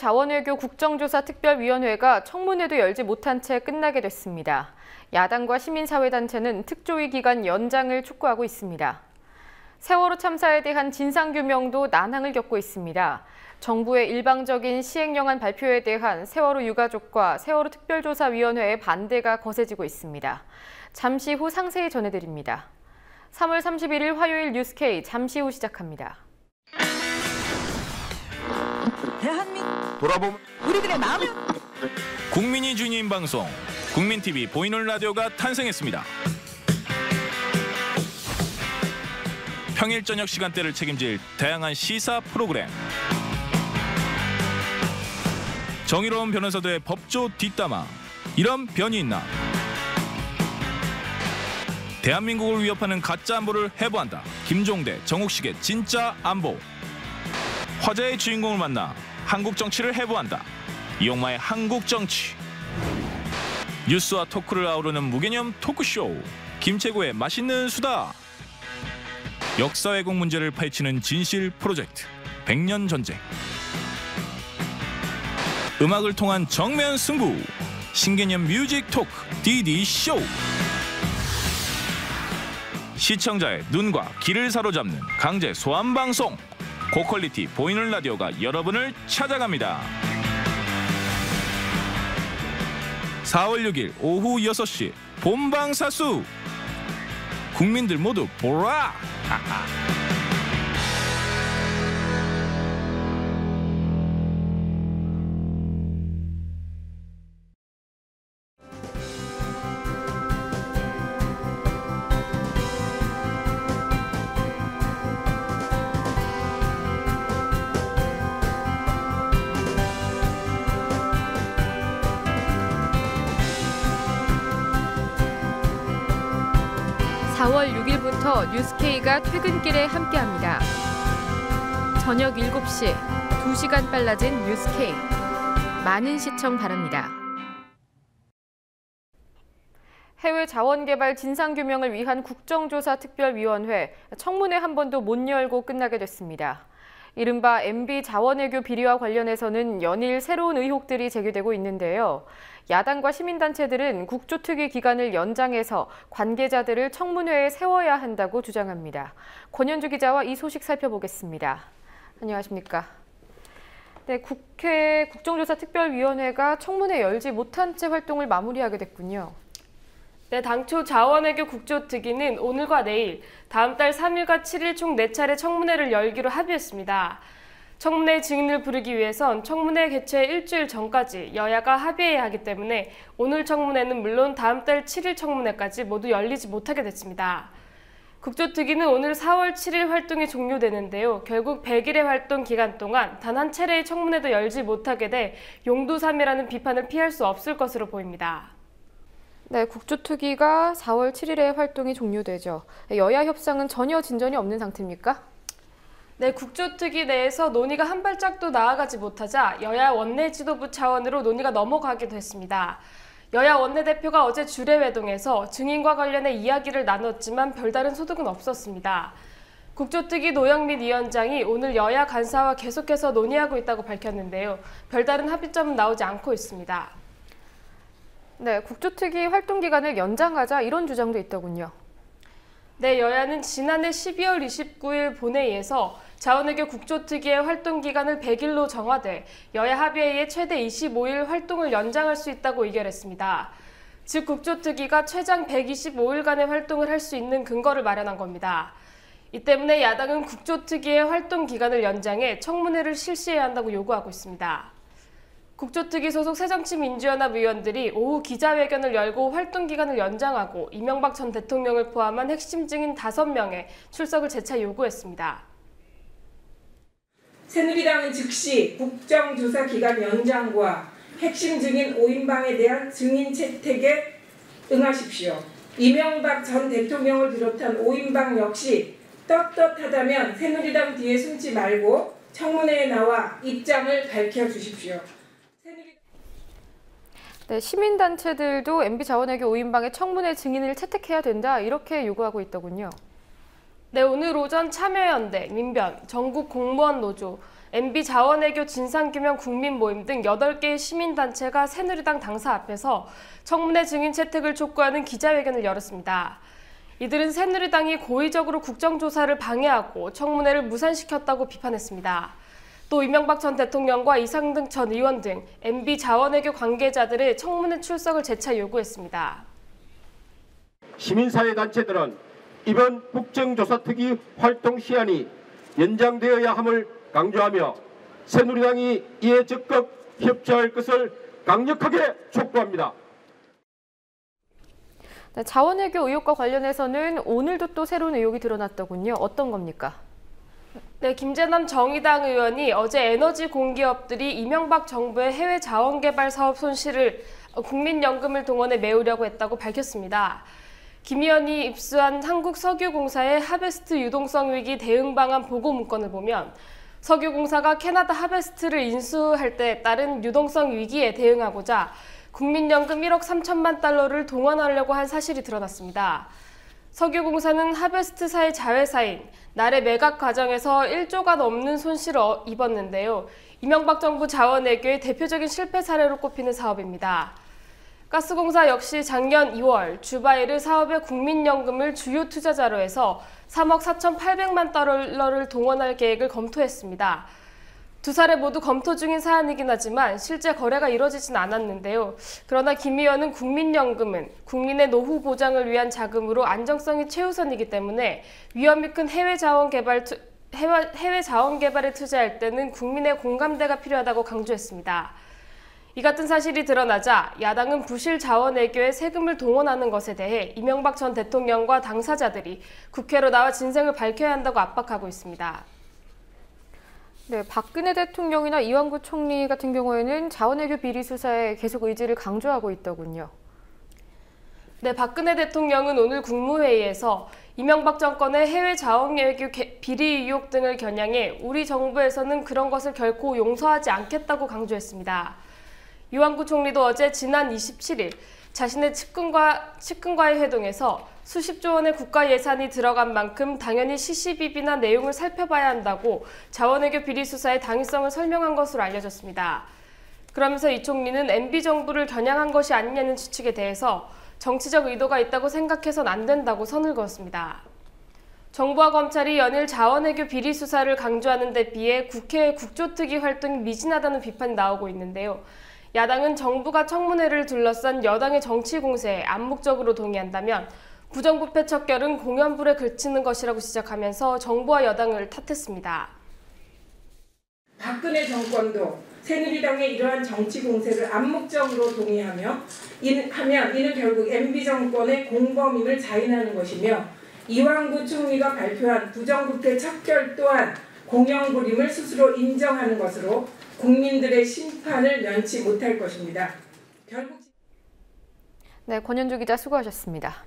자원외교 국정조사특별위원회가 청문회도 열지 못한 채 끝나게 됐습니다. 야당과 시민사회단체는 특조위 기간 연장을 촉구하고 있습니다. 세월호 참사에 대한 진상규명도 난항을 겪고 있습니다. 정부의 일방적인 시행령안 발표에 대한 세월호 유가족과 세월호 특별조사위원회의 반대가 거세지고 있습니다. 잠시 후 상세히 전해드립니다. 3월 31일 화요일 뉴스K 잠시 후 시작합니다. 대한민국 돌아보면 우리들의 마음을 국민이 주인인 방송 국민TV 보이는 라디오가 탄생했습니다. 평일 저녁 시간대를 책임질 다양한 시사 프로그램, 정의로운 변호사들의 법조 뒷담화, 이런 변이 있나? 대한민국을 위협하는 가짜 안보를 해부한다. 김종대, 정욱식의 진짜 안보. 화제의 주인공을 만나 한국 정치를 해부한다. 이용마의 한국 정치. 뉴스와 토크를 아우르는 무개념 토크쇼. 김채구의 맛있는 수다. 역사 왜곡 문제를 파헤치는 진실 프로젝트. 100년 전쟁. 음악을 통한 정면 승부. 신개념 뮤직 토크 DD쇼. 시청자의 눈과 귀를 사로잡는 강제 소환 방송. 고퀄리티 보이는 라디오가 여러분을 찾아갑니다. 4월 6일 오후 6시 본방사수. 국민들 모두 보라. 하하. 4월 6일부터 뉴스K가 퇴근길에 함께합니다. 저녁 7시, 2시간 빨라진 뉴스K. 많은 시청 바랍니다. 해외 자원개발 진상규명을 위한 국정조사특별위원회 청문회 한 번도 못 열고 끝나게 됐습니다. 이른바 MB 자원외교 비리와 관련해서는 연일 새로운 의혹들이 제기되고 있는데요. 야당과 시민단체들은 국조특위 기간을 연장해서 관계자들을 청문회에 세워야 한다고 주장합니다. 권현주 기자와 이 소식 살펴보겠습니다. 안녕하십니까? 네, 국회 국정조사특별위원회가 청문회 열지 못한 채 활동을 마무리하게 됐군요. 네, 당초 자원외교 국조특위는 오늘과 내일, 다음 달 3일과 7일 총 4차례 청문회를 열기로 합의했습니다. 청문회 증인을 부르기 위해선 청문회 개최 일주일 전까지 여야가 합의해야 하기 때문에 오늘 청문회는 물론 다음 달 7일 청문회까지 모두 열리지 못하게 됐습니다. 국조특위는 오늘 4월 7일 활동이 종료되는데요. 결국 100일의 활동 기간 동안 단 한 차례의 청문회도 열지 못하게 돼 용두삼이라는 비판을 피할 수 없을 것으로 보입니다. 네, 국조특위가 4월 7일에 활동이 종료되죠. 여야 협상은 전혀 진전이 없는 상태입니까? 네, 국조특위 내에서 논의가 한 발짝도 나아가지 못하자 여야 원내 지도부 차원으로 논의가 넘어가기도 했습니다. 여야 원내대표가 어제 주례회동에서 증인과 관련해 이야기를 나눴지만 별다른 소득은 없었습니다. 국조특위 노영민 위원장이 오늘 여야 간사와 계속해서 논의하고 있다고 밝혔는데요. 별다른 합의점은 나오지 않고 있습니다. 네, 국조특위 활동 기간을 연장하자 이런 주장도 있더군요. 네, 여야는 지난해 12월 29일 본회의에서 자원외교 국조특위의 활동 기간을 100일로 정하되 여야 합의에 의해 최대 25일 활동을 연장할 수 있다고 의결했습니다. 즉 국조특위가 최장 125일간의 활동을 할 수 있는 근거를 마련한 겁니다. 이 때문에 야당은 국조특위의 활동 기간을 연장해 청문회를 실시해야 한다고 요구하고 있습니다. 국조특위 소속 새정치민주연합 의원들이 오후 기자회견을 열고 활동 기간을 연장하고 이명박 전 대통령을 포함한 핵심 증인 5명의 출석을 재차 요구했습니다. 새누리당은 즉시 국정조사 기간 연장과 핵심 증인 5인방에 대한 증인 채택에 응하십시오. 이명박 전 대통령을 비롯한 5인방 역시 떳떳하다면 새누리당 뒤에 숨지 말고 청문회에 나와 입장을 밝혀주십시오. 네, 시민단체들도 MB 자원외교 5인방의 청문회 증인을 채택해야 된다 이렇게 요구하고 있더군요. 네, 오늘 오전 참여연대, 민변, 전국공무원노조, MB 자원외교 진상규명 국민모임 등 8개의 시민단체가 새누리당 당사 앞에서 청문회 증인 채택을 촉구하는 기자회견을 열었습니다. 이들은 새누리당이 고의적으로 국정조사를 방해하고 청문회를 무산시켰다고 비판했습니다. 또 이명박 전 대통령과 이상득 전 의원 등 MB 자원외교 관계자들의 청문회 출석을 재차 요구했습니다. 시민사회단체들은 이번 국정조사특위 활동 시한이 연장되어야 함을 강조하며 새누리당이 이에 적극 협조할 것을 강력하게 촉구합니다. 네, 자원외교 의혹과 관련해서는 오늘도 또 새로운 의혹이 드러났더군요. 어떤 겁니까? 네, 김재남 정의당 의원이 어제 에너지 공기업들이 이명박 정부의 해외 자원개발 사업 손실을 국민연금을 동원해 메우려고 했다고 밝혔습니다. 김 의원이 입수한 한국석유공사의 하베스트 유동성 위기 대응 방안 보고 문건을 보면 석유공사가 캐나다 하베스트를 인수할 때 따른 유동성 위기에 대응하고자 국민연금 1억 3천만 달러를 동원하려고 한 사실이 드러났습니다. 석유공사는 하베스트사의 자회사인 날의 매각 과정에서 1조가 넘는 손실을 입었는데요. 이명박 정부 자원외교의 대표적인 실패 사례로 꼽히는 사업입니다. 가스공사 역시 작년 2월 주바이르 사업의 국민연금을 주요 투자자로 해서 3억 4,800만 달러를 동원할 계획을 검토했습니다. 두 사례 모두 검토 중인 사안이긴 하지만 실제 거래가 이뤄지진 않았는데요. 그러나 김 의원은 국민연금은 국민의 노후 보장을 위한 자금으로 안정성이 최우선이기 때문에 위험이 큰 해외 자원 개발에 투자할 때는 국민의 공감대가 필요하다고 강조했습니다. 이 같은 사실이 드러나자 야당은 부실 자원외교에 세금을 동원하는 것에 대해 이명박 전 대통령과 당사자들이 국회로 나와 진상을 밝혀야 한다고 압박하고 있습니다. 네, 박근혜 대통령이나 이완구 총리 같은 경우에는 자원외교 비리 수사에 계속 의지를 강조하고 있더군요. 네, 박근혜 대통령은 오늘 국무회의에서 이명박 정권의 해외 자원외교 비리 의혹 등을 겨냥해 우리 정부에서는 그런 것을 결코 용서하지 않겠다고 강조했습니다. 이완구 총리도 어제 지난 27일 자신의 측근과의 회동에서 수십조 원의 국가 예산이 들어간 만큼 당연히 시시비비나 내용을 살펴봐야 한다고 자원외교 비리 수사의 당위성을 설명한 것으로 알려졌습니다. 그러면서 이 총리는 MB 정부를 겨냥한 것이 아니냐는 추측에 대해서 정치적 의도가 있다고 생각해선 안 된다고 선을 그었습니다. 정부와 검찰이 연일 자원외교 비리 수사를 강조하는 데 비해 국회의 국조특위 활동이 미진하다는 비판이 나오고 있는데요. 야당은 정부가 청문회를 둘러싼 여당의 정치 공세에 암묵적으로 동의한다면 부정부패 척결은 공연불에 그치는 것이라고 지적하면서 정부와 여당을 탓했습니다. 박근혜 정권도 새누리당의 이러한 정치 공세를 암묵적으로 동의하며 이는 결국 MB 정권의 공범임을 자인하는 것이며 이완구 총리가 발표한 부정부패 척결 또한 공연불임을 스스로 인정하는 것으로 국민들의 심판을 면치 못할 것입니다. 결국 네, 권현주 기자 수고하셨습니다.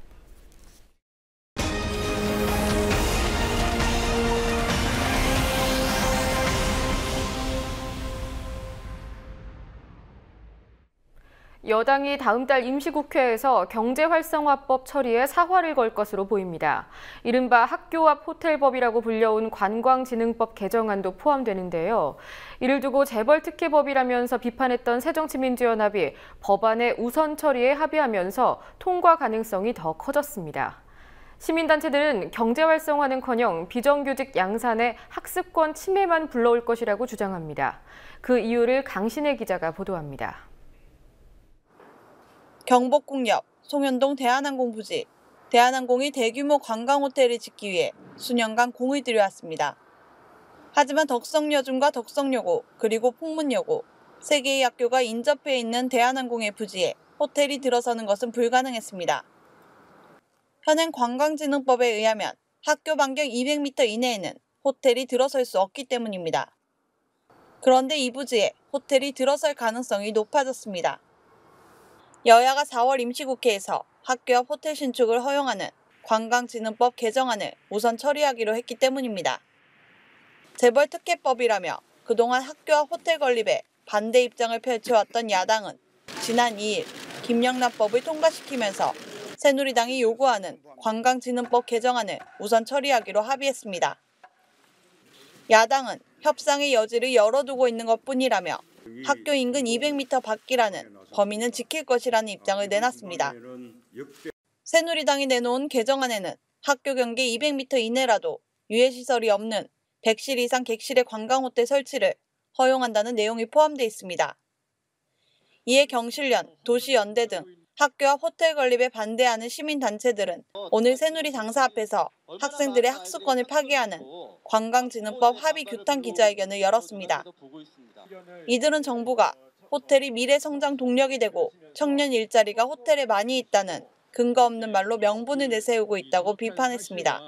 여당이 다음 달 임시국회에서 경제활성화법 처리에 사활을 걸 것으로 보입니다. 이른바 학교 앞 호텔법이라고 불려온 관광진흥법 개정안도 포함되는데요. 이를 두고 재벌특혜법이라면서 비판했던 새정치민주연합이 법안의 우선 처리에 합의하면서 통과 가능성이 더 커졌습니다. 시민단체들은 경제활성화는커녕 비정규직 양산의 학습권 침해만 불러올 것이라고 주장합니다. 그 이유를 강신혜 기자가 보도합니다. 경복궁역, 송현동 대한항공 부지, 대한항공이 대규모 관광호텔을 짓기 위해 수년간 공을 들여왔습니다. 하지만 덕성여중과 덕성여고, 그리고 풍문여고, 3개의 학교가 인접해 있는 대한항공의 부지에 호텔이 들어서는 것은 불가능했습니다. 현행 관광진흥법에 의하면 학교 반경 200m 이내에는 호텔이 들어설 수 없기 때문입니다. 그런데 이 부지에 호텔이 들어설 가능성이 높아졌습니다. 여야가 4월 임시국회에서 학교 앞 호텔 신축을 허용하는 관광진흥법 개정안을 우선 처리하기로 했기 때문입니다. 재벌특혜법이라며 그동안 학교 앞 호텔 건립에 반대 입장을 펼쳐왔던 야당은 지난 2일 김영란법을 통과시키면서 새누리당이 요구하는 관광진흥법 개정안을 우선 처리하기로 합의했습니다. 야당은 협상의 여지를 열어두고 있는 것뿐이라며 학교 인근 200m 밖이라는 범위는 지킬 것이라는 입장을 내놨습니다. 새누리당이 내놓은 개정안에는 학교 경계 200m 이내라도 유해시설이 없는 100실 이상 객실의 관광호텔 설치를 허용한다는 내용이 포함되어 있습니다. 이에 경실련, 도시연대 등 학교 앞 호텔 건립에 반대하는 시민단체들은 오늘 새누리 당사 앞에서 학생들의 학습권을 파괴하는 관광진흥법 합의 규탄 기자회견을 열었습니다. 이들은 정부가 호텔이 미래 성장 동력이 되고 청년 일자리가 호텔에 많이 있다는 근거 없는 말로 명분을 내세우고 있다고 비판했습니다.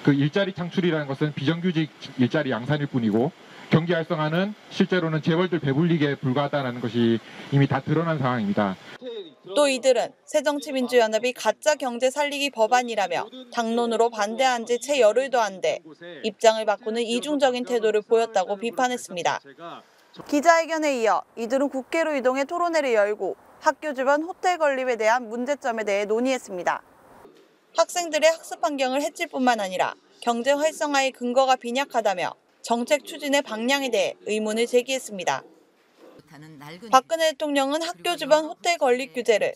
그 일자리 창출이라는 것은 비정규직 일자리 양산일 뿐이고 경기 활성화는 실제로는 재벌들 배불리게 불과하다는 것이 이미 다 드러난 상황입니다. 또 이들은 새정치민주연합이 가짜 경제 살리기 법안이라며 당론으로 반대한 지 채 열흘도 안 돼 입장을 바꾸는 이중적인 태도를 보였다고 비판했습니다. 기자회견에 이어 이들은 국회로 이동해 토론회를 열고 학교 주변 호텔 건립에 대한 문제점에 대해 논의했습니다. 학생들의 학습 환경을 해칠 뿐만 아니라 경제 활성화의 근거가 빈약하다며 정책 추진의 방향에 대해 의문을 제기했습니다. 박근혜 대통령은 학교 주변 호텔 건립 규제를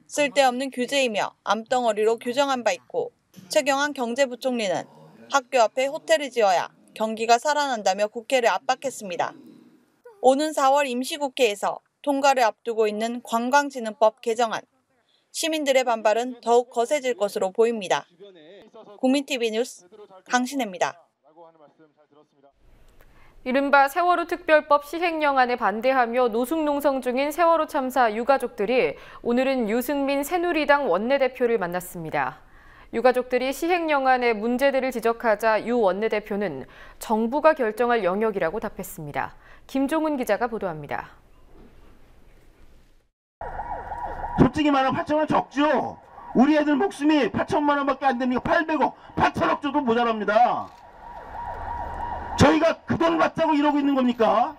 쓸데없는 규제이며 암덩어리로 규정한 바 있고 최경환 경제부총리는 학교 앞에 호텔을 지어야 경기가 살아난다며 국회를 압박했습니다. 오는 4월 임시국회에서 통과를 앞두고 있는 관광진흥법 개정안. 시민들의 반발은 더욱 거세질 것으로 보입니다. 국민TV 뉴스 강신혜입니다. 이른바 세월호 특별법 시행령안에 반대하며 노숙농성 중인 세월호 참사 유가족들이 오늘은 유승민 새누리당 원내대표를 만났습니다. 유가족들이 시행령안의 문제들을 지적하자 유 원내대표는 정부가 결정할 영역이라고 답했습니다. 김종훈 기자가 보도합니다. 솔직히 말하면 8천원 적죠. 우리 애들 목숨이 8천만 원밖에 안 되니까 800억, 8천억 줘도 모자랍니다. 저희가 그 돈 받자고 이러고 있는 겁니까?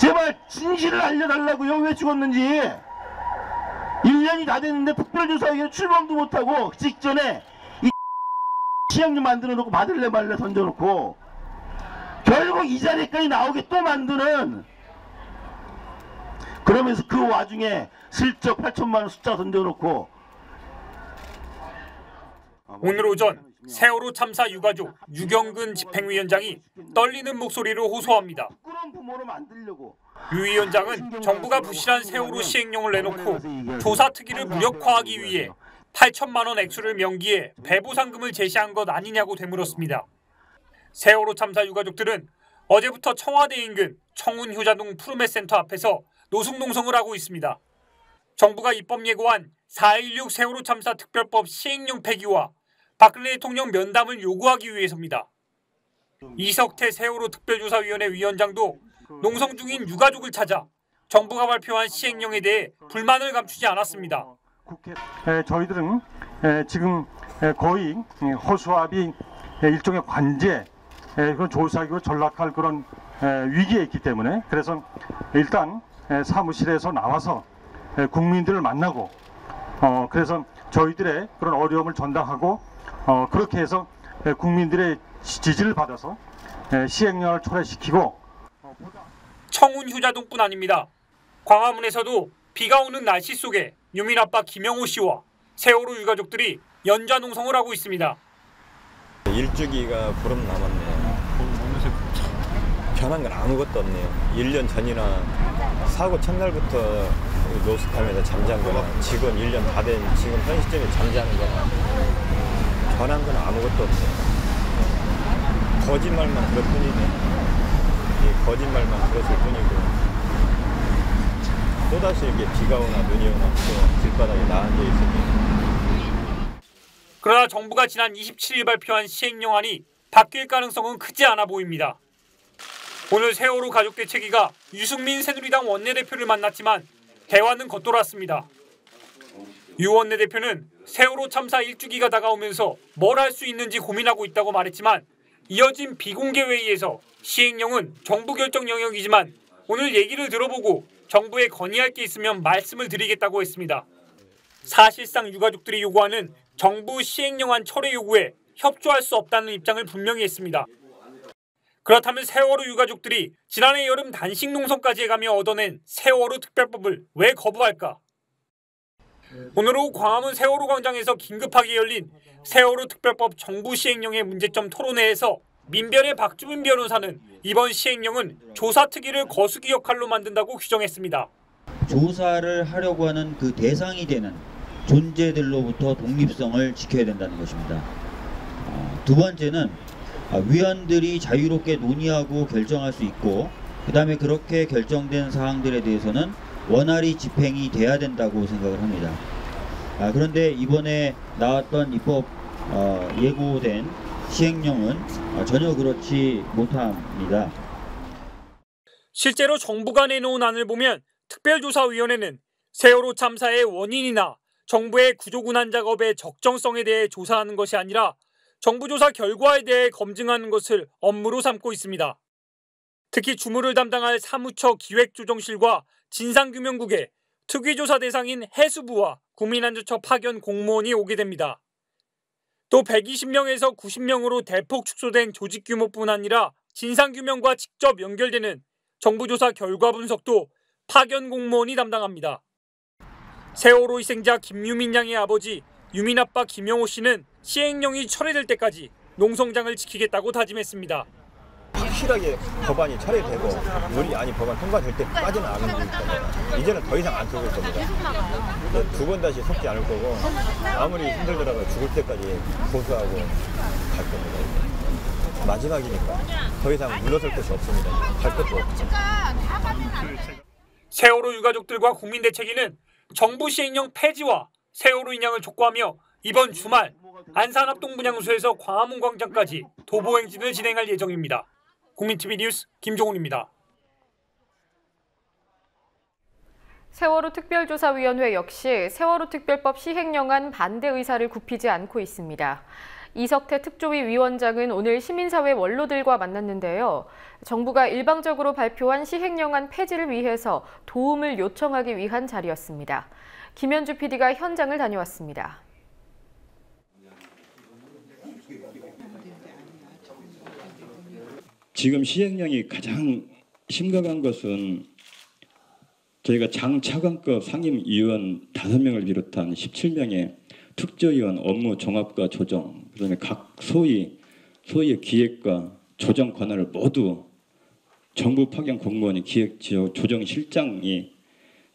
제발 진실을 알려달라고요. 왜 죽었는지. 1년이 다 됐는데 특별조사위원 출범도 못하고 직전에 이 시행령 만들어 놓고 받을래 말래 던져놓고 결국 이 자리까지 나오게 또 만드는, 그러면서 그 와중에 슬쩍 8천만 원 숫자 던져놓고. 오늘 오전 세월호 참사 유가족 유경근 집행위원장이 떨리는 목소리로 호소합니다. 유 위원장은 정부가 부실한 세월호 시행령을 내놓고 조사 특위를 무력화하기 위해 8천만 원 액수를 명기해 배보상금을 제시한 것 아니냐고 되물었습니다. 세월호 참사 유가족들은 어제부터 청와대 인근 청운 효자동 푸르메 센터 앞에서 노숙농성을 하고 있습니다. 정부가 입법 예고한 4.16 세월호 참사 특별법 시행령 폐기와 박근혜 대통령 면담을 요구하기 위해서입니다. 이석태 세월호 특별조사위원회 위원장도 농성 중인 유가족을 찾아 정부가 발표한 시행령에 대해 불만을 감추지 않았습니다. 저희들은 지금 거의 허수아비 일종의 관제, 그런 조사기로 전락할 그런 위기에 있기 때문에, 그래서 일단 사무실에서 나와서 국민들을 만나고 그래서 저희들의 그런 어려움을 전달하고 그렇게 해서 국민들의 지지를 받아서 시행령을 철회시키고. 청운 효자동뿐 아닙니다. 광화문에서도 비가 오는 날씨 속에 유민 아빠 김영호 씨와 세월호 유가족들이 연좌 농성을 하고 있습니다. 일주기가 보름 남았네요. 변한 건 아무것도 없네요. 1년 전이나 사고 첫날부터 노숙하면서 잠자는 거나 지금 1년 다 된 지금 현 시점에 잠자는 거나 변한 건 아무것도 없어요. 거짓말만 그럴 뿐이네. 거짓말만 그랬을 뿐이고 또다시 이렇게 비가 오나 눈이 오나 또 길바닥에 나앉아 있습니다. 그러나 정부가 지난 27일 발표한 시행령안이 바뀔 가능성은 크지 않아 보입니다. 오늘 세월호 가족 대책위가 유승민 새누리당 원내대표를 만났지만 대화는 겉돌았습니다. 유 원내대표는 세월호 참사 1주기가 다가오면서 뭘 할 수 있는지 고민하고 있다고 말했지만 이어진 비공개 회의에서 시행령은 정부 결정 영역이지만 오늘 얘기를 들어보고 정부에 건의할 게 있으면 말씀을 드리겠다고 했습니다. 사실상 유가족들이 요구하는 정부 시행령안 철회 요구에 협조할 수 없다는 입장을 분명히 했습니다. 그렇다면 세월호 유가족들이 지난해 여름 단식 농성까지 해가며 얻어낸 세월호 특별법을 왜 거부할까? 오늘 오후 광화문 세월호 광장에서 긴급하게 열린 세월호 특별법 정부 시행령의 문제점 토론회에서 민변의 박주민 변호사는 이번 시행령은 조사 특위를 거수기 역할로 만든다고 규정했습니다. 조사를 하려고 하는 그 대상이 되는 존재들로부터 독립성을 지켜야 된다는 것입니다. 두 번째는 위원들이 자유롭게 논의하고 결정할 수 있고, 그 다음에 그렇게 결정된 사항들에 대해서는 원활히 집행이 돼야 된다고 생각을 합니다. 그런데 이번에 나왔던 입법 예고된 시행령은 전혀 그렇지 못합니다. 실제로 정부가 내놓은 안을 보면 특별조사위원회는 세월호 참사의 원인이나 정부의 구조군안 작업의 적정성에 대해 조사하는 것이 아니라 정부 조사 결과에 대해 검증하는 것을 업무로 삼고 있습니다. 특히 주무를 담당할 사무처 기획조정실과 진상규명국에 특위조사 대상인 해수부와 국민안전처 파견 공무원이 오게 됩니다. 또 120명에서 90명으로 대폭 축소된 조직 규모뿐 아니라 진상규명과 직접 연결되는 정부조사 결과 분석도 파견 공무원이 담당합니다. 세월호 희생자 김유민 양의 아버지 유민 아빠 김영호 씨는 시행령이 철회될 때까지 농성장을 지키겠다고 다짐했습니다. 확실하게 법안이 철회되고 법안 통과될 때까지는 안 움직일 겁니다. 이제는 더 이상 안 속을 겁니다. 두 번 다시 속지 않을 거고 아무리 힘들더라도 죽을 때까지 고수하고 갈 겁니다. 마지막이니까 더 이상 물러설 곳이 없습니다. 갈 것도 없죠. 세월호 유가족들과 국민대책위는 정부 시행령 폐지와 세월호 인양을 촉구하며 이번 주말 안산합동분향소에서 광화문 광장까지 도보행진을 진행할 예정입니다. 국민TV 뉴스 김종훈입니다. 세월호 특별조사위원회 역시 세월호 특별법 시행령안 반대 의사를 굽히지 않고 있습니다. 이석태 특조위 위원장은 오늘 시민사회 원로들과 만났는데요. 정부가 일방적으로 발표한 시행령안 폐지를 위해서 도움을 요청하기 위한 자리였습니다. 김현주 PD가 현장을 다녀왔습니다. 지금 시행령이 가장 심각한 것은 저희가 장차관급 상임위원 5명을 비롯한 17명의 특조위원 업무 종합과 조정, 그다음에 각 소위의 기획과 조정 권한을 모두 정부 파견 공무원이 기획 조정 실장이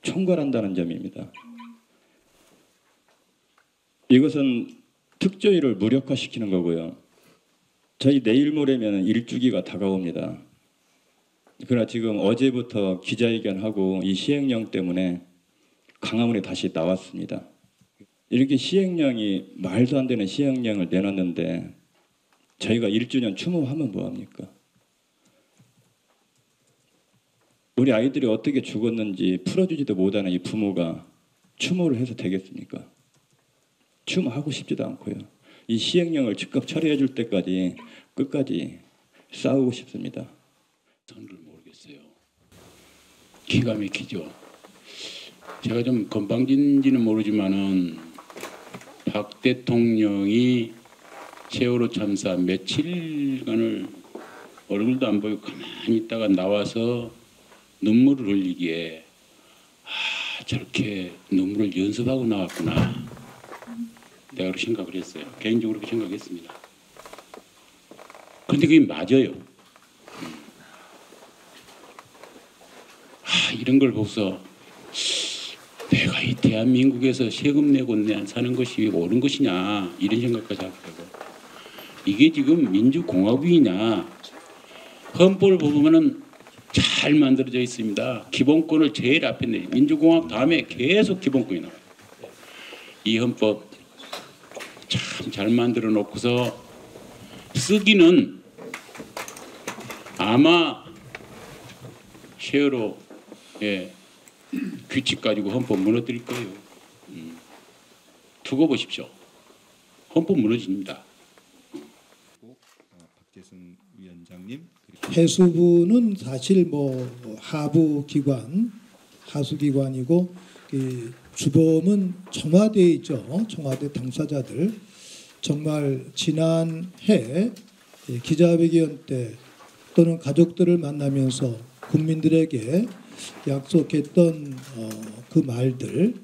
총괄한다는 점입니다. 이것은 특조위를 무력화시키는 거고요. 저희 내일 모레면 일주기가 다가옵니다. 그러나 지금 어제부터 기자회견하고 이 시행령 때문에 광화문에 다시 나왔습니다. 이렇게 시행령이 말도 안 되는 시행령을 내놨는데 저희가 1주년 추모하면 뭐합니까? 우리 아이들이 어떻게 죽었는지 풀어주지도 못하는 이 부모가 추모를 해서 되겠습니까? 추모하고 싶지도 않고요. 이 시행령을 즉각 처리해 줄 때까지 끝까지 싸우고 싶습니다. 저는 모르겠어요. 기가 막히죠. 제가 좀 건방진지는 모르지만은 박 대통령이 세월호 참사 며칠간을 얼굴도 안 보이고 가만히 있다가 나와서 눈물을 흘리기에 저렇게 눈물을 연습하고 나왔구나. 내가 그렇게 생각을 했어요. 개인적으로 그렇게 생각했습니다. 그런데 그게 맞아요. 이런 걸 보고서 내가 이 대한민국에서 세금 내고 사는 것이 옳은 것이냐 이런 생각까지 하게 되고, 이게 지금 민주공화국이냐. 헌법을 보면은 잘 만들어져 있습니다. 기본권을 제일 앞에 내리, 민주공화국 다음에 계속 기본권이 나와요. 이 헌법 참 잘 만들어 놓고서 쓰기는 아마 세월호의 규칙 가지고 헌법 무너뜨릴 거예요. 두고 보십시오. 헌법 무너집니다. 박재승 위원장님. 해수부는 사실 하부 기관, 하수 기관이고 주범은 청와대에 있죠. 청와대 당사자들. 정말 지난해 기자회견 때 또는 가족들을 만나면서 국민들에게 약속했던 그 말들,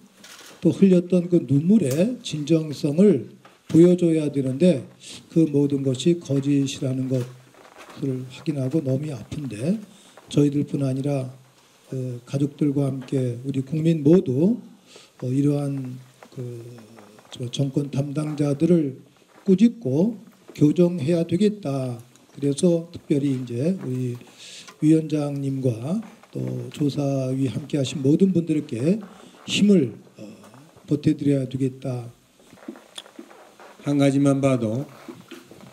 또 흘렸던 그 눈물의 진정성을 보여줘야 되는데 그 모든 것이 거짓이라는 것을 확인하고 너무 아픈데 저희들뿐 아니라 가족들과 함께 우리 국민 모두 이러한 정권 담당자들을 꾸짖고 교정해야 되겠다. 그래서 특별히 이제 우리 위원장님과 또 조사위 함께하신 모든 분들께 힘을 보태드려야 되겠다. 한 가지만 봐도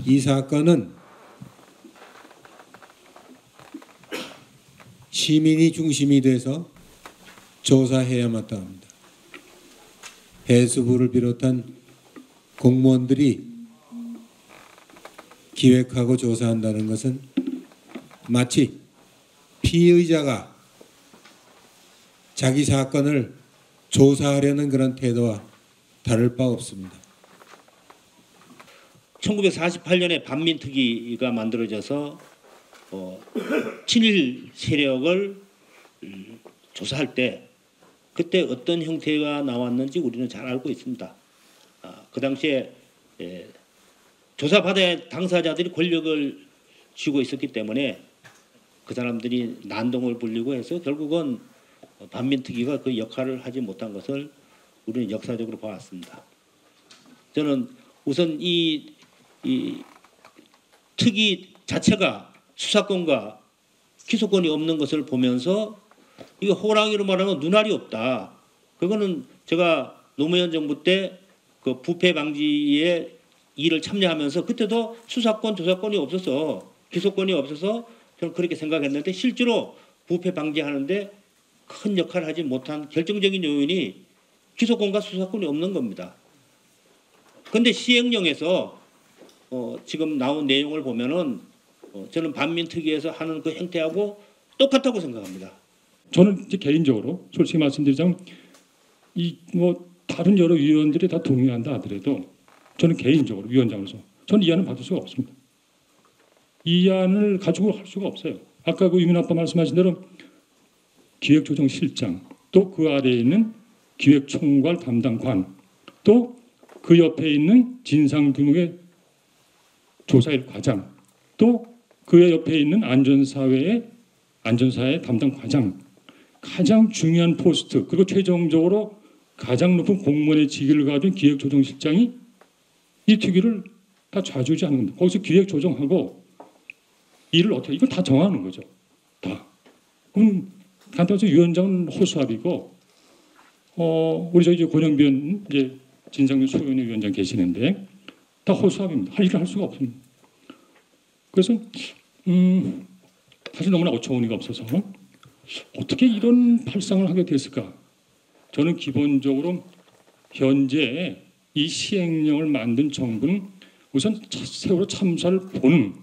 이 사건은 시민이 중심이 돼서 조사해야 마땅합니다. 해수부를 비롯한 공무원들이 기획하고 조사한다는 것은 마치 피의자가 자기 사건을 조사하려는 그런 태도와 다를 바 없습니다. 1948년에 반민특위가 만들어져서 친일 세력을 조사할 때 그때 어떤 형태가 나왔는지 우리는 잘 알고 있습니다. 그 당시에 조사받아야 당사자들이 권력을 쥐고 있었기 때문에 그 사람들이 난동을 부리고 해서 결국은 반민특위가 그 역할을 하지 못한 것을 우리는 역사적으로 봐왔습니다. 저는 우선 이 특위 자체가 수사권과 기소권이 없는 것을 보면서 이거 호랑이로 말하면 눈알이 없다. 그거는 제가 노무현 정부 때 그 부패 방지에 일을 참여하면서 그때도 수사권, 조사권이 없어서 기소권이 없어서 저는 그렇게 생각했는데 실제로 부패 방지하는데 큰 역할을 하지 못한 결정적인 요인이 기소권과 수사권이 없는 겁니다. 그런데 시행령에서 지금 나온 내용을 보면은 저는 반민특위에서 하는 그 행태하고 똑같다고 생각합니다. 저는 이제 개인적으로 솔직히 말씀드리자면 다른 여러 위원들이 다 동의한다 하더라도 저는 개인적으로 위원장으로서 저는 이 안을 받을 수가 없습니다. 이 안을 가지고 할 수가 없어요. 아까 그 유민 아빠 말씀하신 대로 기획조정실장 또 그 아래에 있는 기획총괄 담당관 또 그 옆에 있는 진상규명의 조사일 과장 또 그 옆에 있는 안전사회 담당 과장 가장 중요한 포스트 그리고 최종적으로 가장 높은 공무원의 직위를 가진 기획조정실장이 이 특위를 다 좌지우지하는 겁니다. 거기서 기획조정하고 일을 어떻게 이걸 다 정하는 거죠. 다. 그럼 간단해서 위원장은 호수아비고 우리 저기 권영변 이제 진상규 소위원회 위원장 계시는데 다 호수아비입니다. 할 일을 할 수가 없습니다. 그래서 사실 너무나 어처구니가 없어서 어떻게 이런 발상을 하게 됐을까? 저는 기본적으로 현재 이 시행령을 만든 정부는 우선 세월호 참사를 보는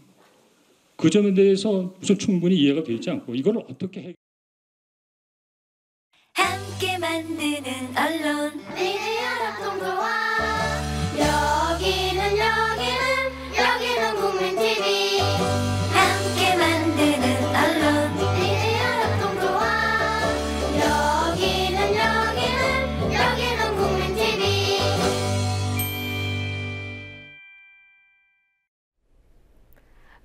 그 점에 대해서 우선 충분히 이해가 되지 않고 이걸 어떻게 해? 함께 만드는 언론 여기는 국민 TV 함께 만드는 언론 여기는 국민 TV.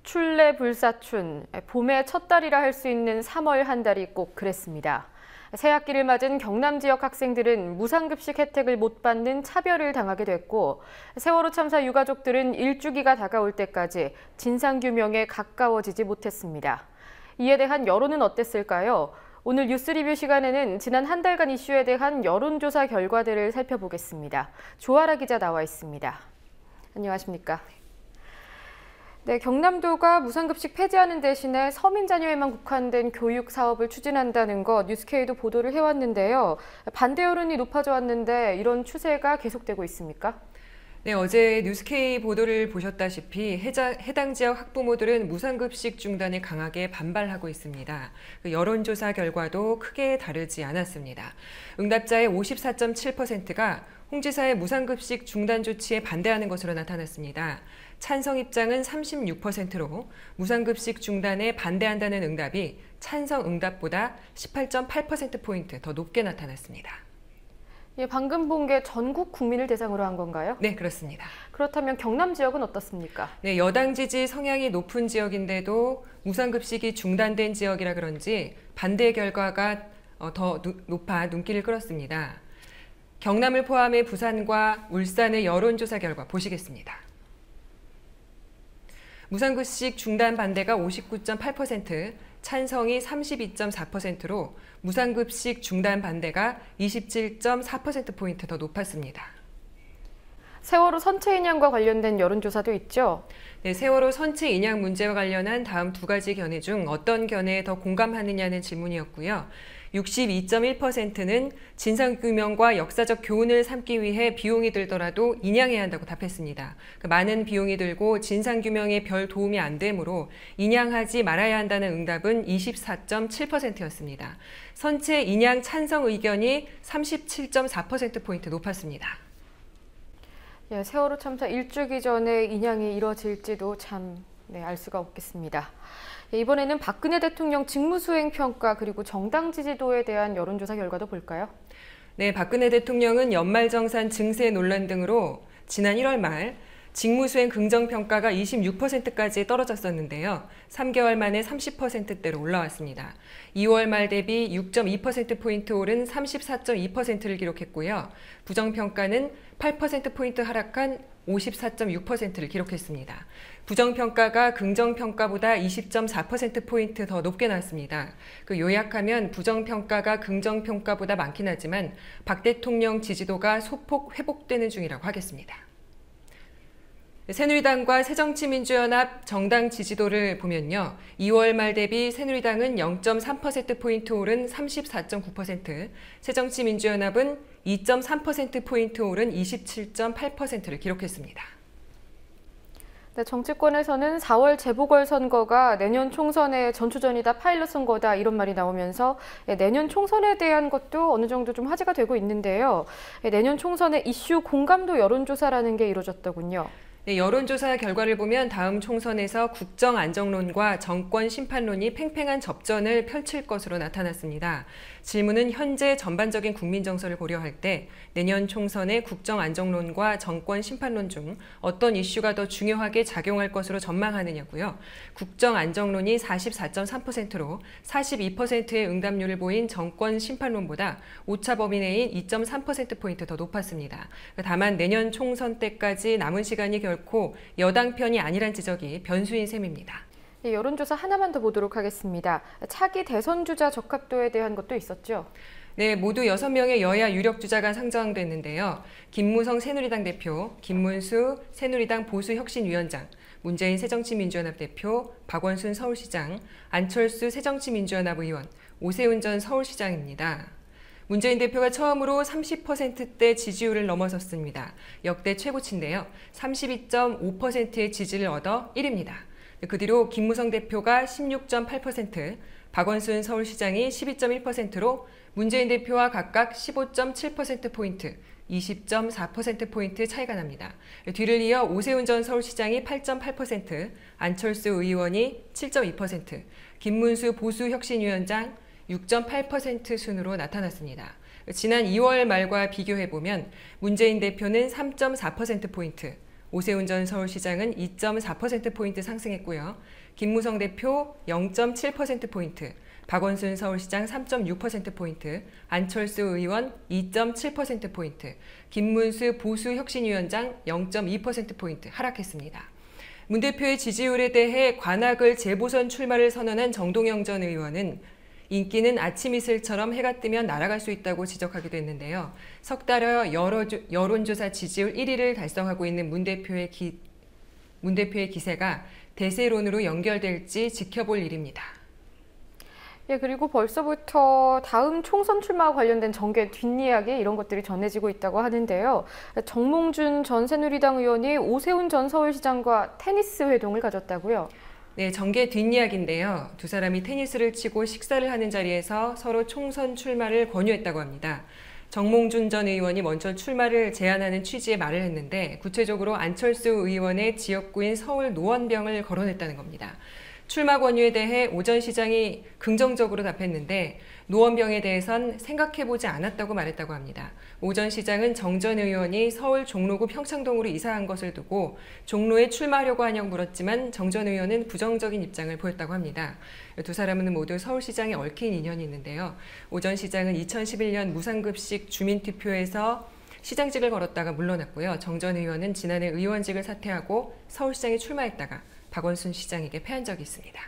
출래불사춘, 봄의 첫 달이라 할 수 있는 3월 한 달이 꼭 그랬습니다. 새학기를 맞은 경남 지역 학생들은 무상급식 혜택을 못 받는 차별을 당하게 됐고 세월호 참사 유가족들은 일주기가 다가올 때까지 진상규명에 가까워지지 못했습니다. 이에 대한 여론은 어땠을까요? 오늘 뉴스 리뷰 시간에는 지난 한 달간 이슈에 대한 여론조사 결과들을 살펴보겠습니다. 조아라 기자 나와 있습니다. 안녕하십니까? 네, 경남도가 무상급식 폐지하는 대신에 서민 자녀에만 국한된 교육 사업을 추진한다는 것 뉴스K도 보도를 해왔는데요. 반대 여론이 높아져 왔는데 이런 추세가 계속되고 있습니까? 네, 어제 뉴스K 보도를 보셨다시피 해당 지역 학부모들은 무상급식 중단에 강하게 반발하고 있습니다. 그 여론조사 결과도 크게 다르지 않았습니다. 응답자의 54.7%가 홍 지사의 무상급식 중단 조치에 반대하는 것으로 나타났습니다. 찬성 입장은 36%로 무상급식 중단에 반대한다는 응답이 찬성 응답보다 18.8%포인트 더 높게 나타났습니다. 예, 방금 본 게 전국 국민을 대상으로 한 건가요? 네, 그렇습니다. 그렇다면 경남 지역은 어떻습니까? 네, 여당 지지 성향이 높은 지역인데도 무상급식이 중단된 지역이라 그런지 반대 결과가 더 높아 눈길을 끌었습니다. 경남을 포함해 부산과 울산의 여론조사 결과 보시겠습니다. 무상급식 중단 반대가 59.8%, 찬성이 32.4%로 무상급식 중단 반대가 27.4%포인트 더 높았습니다. 세월호 선체 인양과 관련된 여론조사도 있죠? 네, 세월호 선체 인양 문제와 관련한 다음 두 가지 견해 중 어떤 견해에 더 공감하느냐는 질문이었고요. 62.1%는 진상규명과 역사적 교훈을 삼기 위해 비용이 들더라도 인양해야 한다고 답했습니다. 많은 비용이 들고 진상규명에 별 도움이 안 되므로 인양하지 말아야 한다는 응답은 24.7%였습니다. 선체 인양 찬성 의견이 37.4%포인트 높았습니다. 예, 세월호 참사 일주기 전에 인양이 이뤄질지도 참 알 수가 없겠습니다. 예, 이번에는 박근혜 대통령 직무수행 평가 그리고 정당 지지도에 대한 여론조사 결과도 볼까요? 네, 박근혜 대통령은 연말정산 증세 논란 등으로 지난 1월 말 직무수행 긍정평가가 26%까지 떨어졌었는데요. 3개월 만에 30%대로 올라왔습니다. 2월 말 대비 6.2%포인트 오른 34.2%를 기록했고요. 부정평가는 8%포인트 하락한 54.6%를 기록했습니다. 부정평가가 긍정평가보다 20.4%포인트 더 높게 나왔습니다. 요약하면 부정평가가 긍정평가보다 많긴 하지만 박 대통령 지지도가 소폭 회복되는 중이라고 하겠습니다. 새누리당과 새정치민주연합 정당 지지도를 보면요. 2월 말 대비 새누리당은 0.3%포인트 오른 34.9%, 새정치민주연합은 2.3%포인트 오른 27.8%를 기록했습니다. 네, 정치권에서는 4월 재보궐선거가 내년 총선의 전초전이다, 파일럿 선거다 이런 말이 나오면서 내년 총선에 대한 것도 어느 정도 좀 화제가 되고 있는데요. 내년 총선의 이슈 공감도 여론조사라는 게 이루어졌더군요. 네, 여론조사 결과를 보면 다음 총선에서 국정 안정론과 정권 심판론이 팽팽한 접전을 펼칠 것으로 나타났습니다. 질문은 현재 전반적인 국민 정서를 고려할 때 내년 총선의 국정 안정론과 정권 심판론 중 어떤 이슈가 더 중요하게 작용할 것으로 전망하느냐고요. 국정 안정론이 44.3%로 42%의 응답률을 보인 정권 심판론보다 오차 범위 내인 2.3%포인트 더 높았습니다. 다만 내년 총선 때까지 남은 시간이 결코 여당 편이 아니란 지적이 변수인 셈입니다. 네, 여론조사 하나만 더 보도록 하겠습니다. 차기 대선 주자 적합도에 대한 것도 있었죠? 네, 모두 6명의 여야 유력 주자가 상정됐는데요. 김무성 새누리당 대표, 김문수 새누리당 보수혁신위원장, 문재인 새정치민주연합 대표, 박원순 서울시장, 안철수 새정치민주연합 의원, 오세훈 전 서울시장입니다. 문재인 대표가 처음으로 30%대 지지율을 넘어섰습니다. 역대 최고치인데요. 32.5%의 지지를 얻어 1위입니다. 그 뒤로 김무성 대표가 16.8%, 박원순 서울시장이 12.1%로 문재인 대표와 각각 15.7%포인트, 20.4%포인트 차이가 납니다. 뒤를 이어 오세훈 전 서울시장이 8.8%, 안철수 의원이 7.2%, 김문수 보수혁신위원장 6.8% 순으로 나타났습니다. 지난 2월 말과 비교해보면 문재인 대표는 3.4%포인트, 오세훈 전 서울시장은 2.4%포인트 상승했고요. 김무성 대표 0.7%포인트, 박원순 서울시장 3.6%포인트, 안철수 의원 2.7%포인트, 김문수 보수혁신위원장 0.2%포인트 하락했습니다. 문 대표의 지지율에 대해 관악을 재보선 출마를 선언한 정동영 전 의원은 인기는 아침 이슬처럼 해가 뜨면 날아갈 수 있다고 지적하기도 했는데요. 석 달여 여론조사 지지율 1위를 달성하고 있는 문 대표의 기세가 대세론으로 연결될지 지켜볼 일입니다. 예, 그리고 벌써부터 다음 총선 출마와 관련된 정계 뒷이야기 이런 것들이 전해지고 있다고 하는데요. 정몽준 전 새누리당 의원이 오세훈 전 서울시장과 테니스 회동을 가졌다고요? 네, 정계 뒷이야기인데요. 두 사람이 테니스를 치고 식사를 하는 자리에서 서로 총선 출마를 권유했다고 합니다. 정몽준 전 의원이 먼저 출마를 제안하는 취지의 말을 했는데 구체적으로 안철수 의원의 지역구인 서울 노원병을 거론했다는 겁니다. 출마 권유에 대해 오 전 시장이 긍정적으로 답했는데 노원병에 대해선 생각해보지 않았다고 말했다고 합니다. 오 전 시장은 정 전 의원이 서울 종로구 평창동으로 이사한 것을 두고 종로에 출마하려고 하냐고 물었지만 정 전 의원은 부정적인 입장을 보였다고 합니다. 두 사람은 모두 서울시장에 얽힌 인연이 있는데요. 오 전 시장은 2011년 무상급식 주민투표에서 시장직을 걸었다가 물러났고요. 정 전 의원은 지난해 의원직을 사퇴하고 서울시장에 출마했다가 박원순 시장에게 패한 적이 있습니다.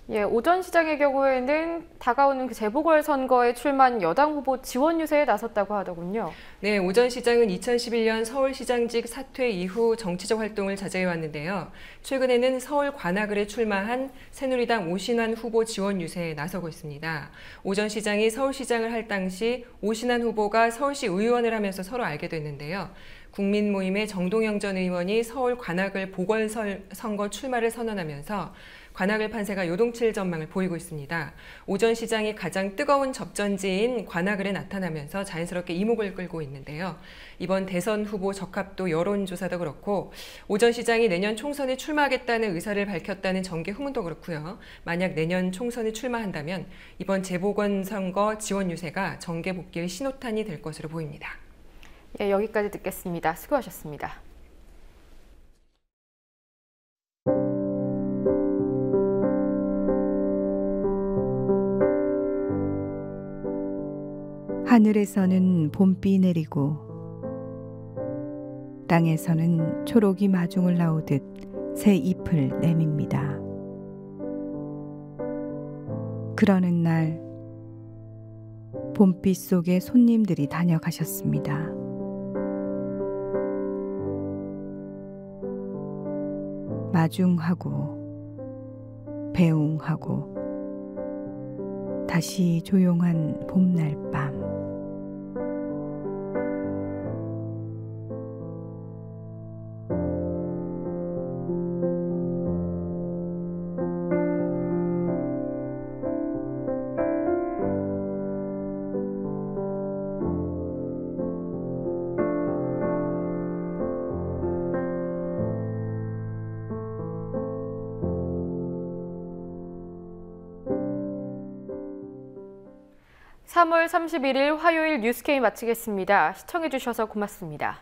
예, 오 전 시장의 경우에는 다가오는 그 재보궐선거에 출마한 여당 후보 지원 유세에 나섰다고 하더군요. 네, 오 전 시장은 2011년 서울시장직 사퇴 이후 정치적 활동을 자제해왔는데요. 최근에는 서울 관악을에 출마한 새누리당 오신환 후보 지원 유세에 나서고 있습니다. 오 전 시장이 서울시장을 할 당시 오신환 후보가 서울시 의원을 하면서 서로 알게 됐는데요. 국민 모임의 정동영 전 의원이 서울 관악을 보궐선거 출마를 선언하면서 관악을 판세가 요동칠 전망을 보이고 있습니다. 오 전 시장이 가장 뜨거운 접전지인 관악을에 나타나면서 자연스럽게 이목을 끌고 있는데요. 이번 대선 후보 적합도 여론조사도 그렇고 오 전 시장이 내년 총선에 출마하겠다는 의사를 밝혔다는 정계 후문도 그렇고요. 만약 내년 총선에 출마한다면 이번 재보궐선거 지원 유세가 정계 복귀의 신호탄이 될 것으로 보입니다. 예, 여기까지 듣겠습니다. 수고하셨습니다. 하늘에서는 봄비 내리고 땅에서는 초록이 마중을 나오듯 새 잎을 내밉니다. 그러는 날 봄빛 속에 손님들이 다녀가셨습니다. 마중하고 배웅하고 다시 조용한 봄날 밤. (3월 31일) 화요일 뉴스K 마치겠습니다. 시청해주셔서 고맙습니다.